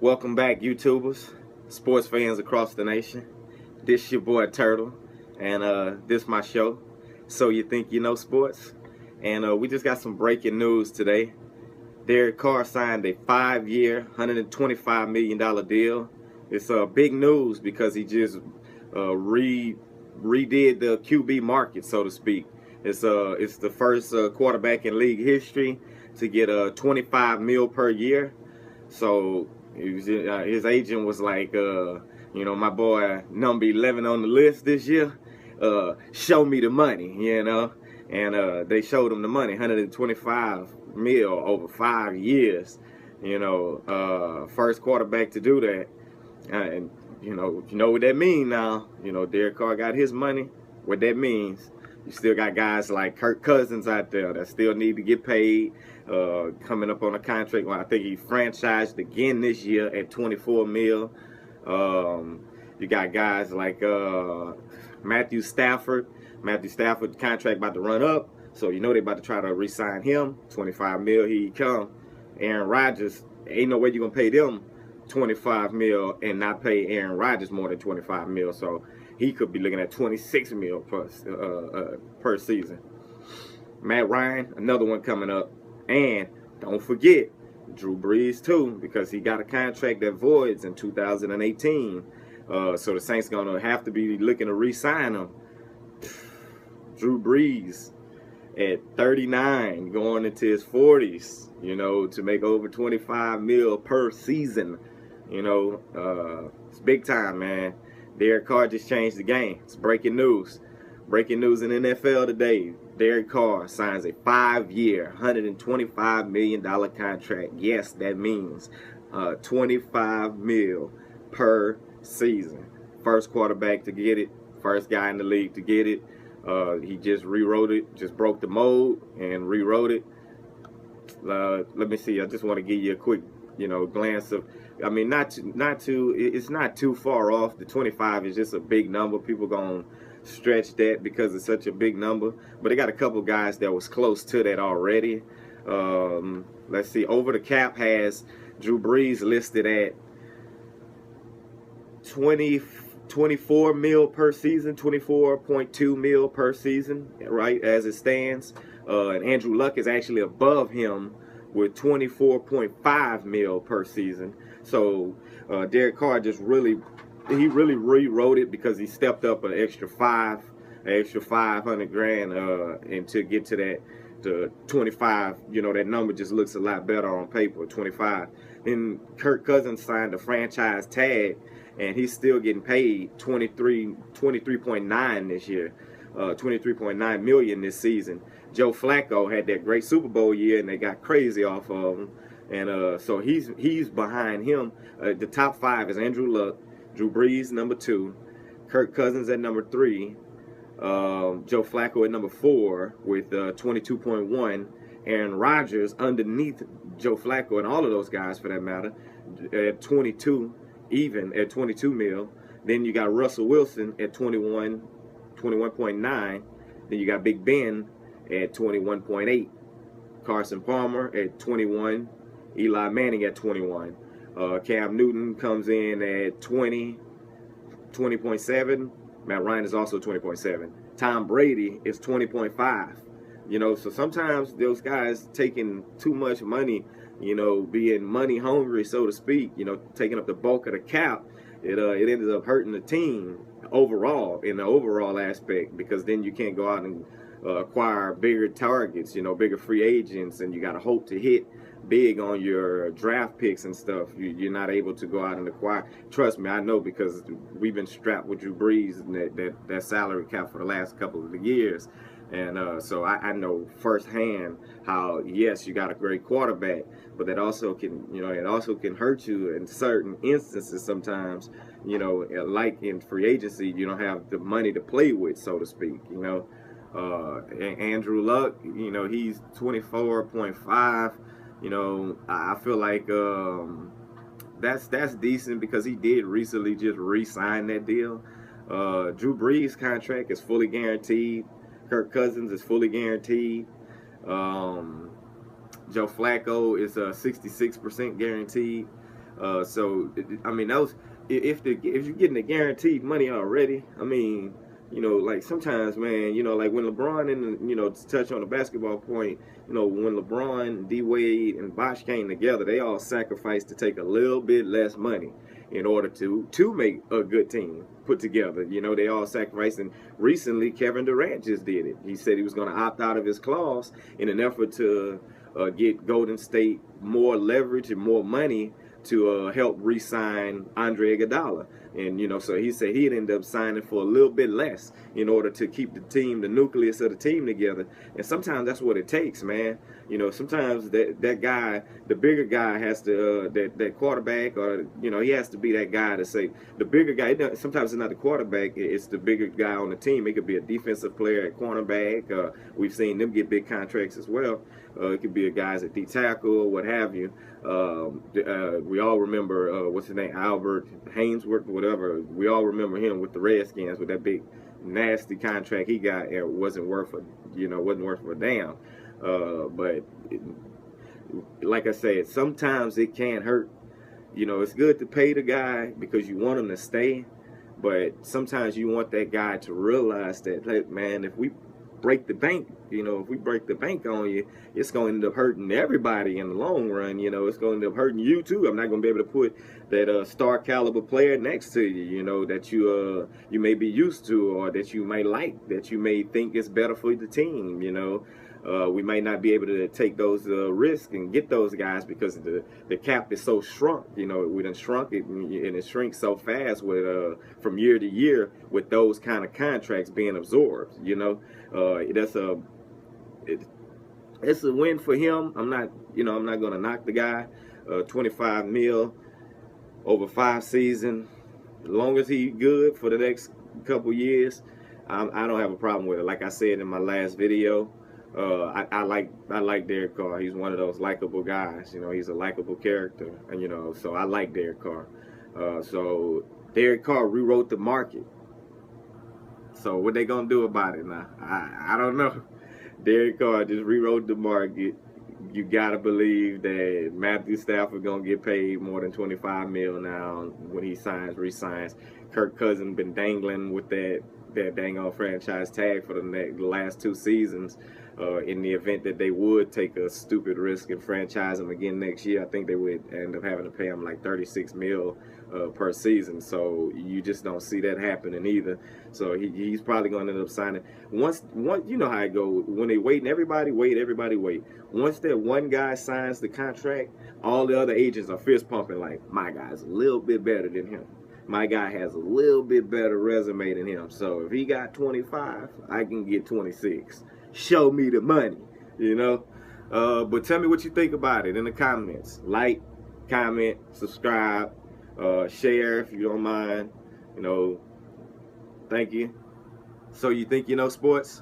Welcome back, YouTubers, sports fans across the nation. This your boy Turtle, and this my show. So you think you know sports? And we just got some breaking news today. Carr signed a 5-year, $125 million deal. It's big news because he just redid the QB market, so to speak. It's the first quarterback in league history to get $25 million per year. So his agent was like, my boy number 11 on the list this year, show me the money, and they showed him the money, $125 million over 5 years, first quarterback to do that. And you know what that means now. Derek Carr got his money. What that means, you still got guys like Kirk Cousins out there that still need to get paid, coming up on a contract. Well, I think he franchised again this year at $24 million. You got guys like Matthew Stafford. Matthew Stafford's contract about to run up, so they about to try to re-sign him. $25 million, he come. Aaron Rodgers, ain't no way you're gonna pay them $25 million and not pay Aaron Rodgers more than $25 million. So he could be looking at $26 million per season. Matt Ryan, another one coming up. And don't forget Drew Brees too, because he got a contract that voids in 2018. So the Saints gonna have to be looking to re-sign him. Drew Brees at 39, going into his 40s, to make over $25 million per season. It's big time, man. Derek Carr just changed the game. It's breaking news. Breaking news in NFL today. Derek Carr signs a 5-year, $125 million contract. Yes, that means $25 million per season. First quarterback to get it. First guy in the league to get it. He just rewrote it. Just broke the mold and rewrote it. Let me see. I just want to give you a quick, glance of. I mean, it's not too far off. The 25 is just a big number. People gonna stretch that because it's such a big number. But they got a couple guys that was close to that already. Let's see. Over the cap has Drew Brees listed at 24 mil per season, 24.2 mil per season, right, as it stands. And Andrew Luck is actually above him with 24.5 mil per season. So Derek Carr just really rewrote it because he stepped up an extra 500 grand, and to get to that, to 25, that number just looks a lot better on paper, 25. Then Kirk Cousins signed a franchise tag, and he's still getting paid 23.9 this year, 23.9 million this season. Joe Flacco had that great Super Bowl year, and they got crazy off of him, and so he's behind him. The top 5 is Andrew Luck, Drew Brees number 2, Kirk Cousins at number 3, Joe Flacco at number 4 with 22.1, Aaron Rodgers underneath Joe Flacco and all of those guys for that matter at 22. Even at 22 mil. Then you got Russell Wilson at 21.9. Then you got Big Ben at 21.8. Carson Palmer at 21. Eli Manning at 21. Cam Newton comes in at 20.7. Matt Ryan is also 20.7. Tom Brady is 20.5. So sometimes those guys taking too much money, being money hungry, so to speak, taking up the bulk of the cap, it ended up hurting the team overall, in the overall aspect, because then you can't go out and acquire bigger targets, bigger free agents, and you got to hope to hit big on your draft picks and stuff. You're not able to go out and acquire. Trust me, I know, because we've been strapped with Drew Brees and that salary cap for the last couple of years. And so I know firsthand how, yes, you got a great quarterback, but that also can, it also can hurt you in certain instances sometimes, like in free agency, you don't have the money to play with, so to speak, Andrew Luck, he's 24.5, I feel like that's decent because he did recently just re-sign that deal. Drew Brees' contract is fully guaranteed. Kirk Cousins is fully guaranteed. Joe Flacco is 66% guaranteed. I mean, those if you're getting the guaranteed money already, I mean, like sometimes, man, like when LeBron and to touch on the basketball point, when LeBron, D Wade, and Bosh came together, they all sacrificed to take a little bit less money in order to make a good team put together. They all sacrificed, and recently Kevin Durant just did it. He said he was going to opt out of his clause in an effort to get Golden State more leverage and more money to help re-sign Andre Iguodala. And so he said he'd end up signing for a little bit less in order to keep the nucleus of the team together. And sometimes that's what it takes, man. Sometimes that guy, the bigger guy, has to that quarterback, or he has to be that guy to say the bigger guy. Sometimes it's not the quarterback; it's the bigger guy on the team. It could be a defensive player at cornerback. We've seen them get big contracts as well. It could be a guys at D tackle or what have you. We all remember what's his name, Albert Hainsworth, whatever. We all remember him with the Redskins with that big nasty contract he got. It wasn't worth a damn. But like I said, sometimes it can hurt. It's good to pay the guy because you want him to stay, but sometimes you want that guy to realize that, hey, man, if we break the bank, on you, it's going to end up hurting everybody in the long run. It's going to end up hurting you too. I'm not going to be able to put that star caliber player next to you, that you may be used to, or that you may like, that you may think is better for the team. We might not be able to take those risks and get those guys because the cap is so shrunk. We done shrunk it, and it shrinks so fast with from year to year with those kind of contracts being absorbed. It's a win for him. I'm not gonna knock the guy. 25 mil over 5 seasons. As long as he good for the next couple years, I don't have a problem with it. Like I said in my last video, I like Derek Carr. He's one of those likable guys. He's a likable character, and so I like Derek Carr. So Derek Carr rewrote the market. So what they gonna do about it now? I don't know. Derek Carr just rewrote the market. You gotta believe that Matthew Stafford gonna get paid more than 25 mil now when he resigns. Kirk Cousins been dangling with that dang old franchise tag for the last 2 seasons. In the event that they would take a stupid risk and franchise him again next year, I think they would end up having to pay him like 36 mil per season. So you just don't see that happening either. So he's probably going to end up signing. Once you know how it goes. When they wait, and everybody wait. Once that one guy signs the contract, all the other agents are fist pumping like, my guy's a little bit better than him. My guy has a little bit better resume than him. So if he got 25, I can get 26. Show me the money, But tell me what you think about it in the comments. Like, comment, subscribe, share if you don't mind. Thank you. So you think you know sports?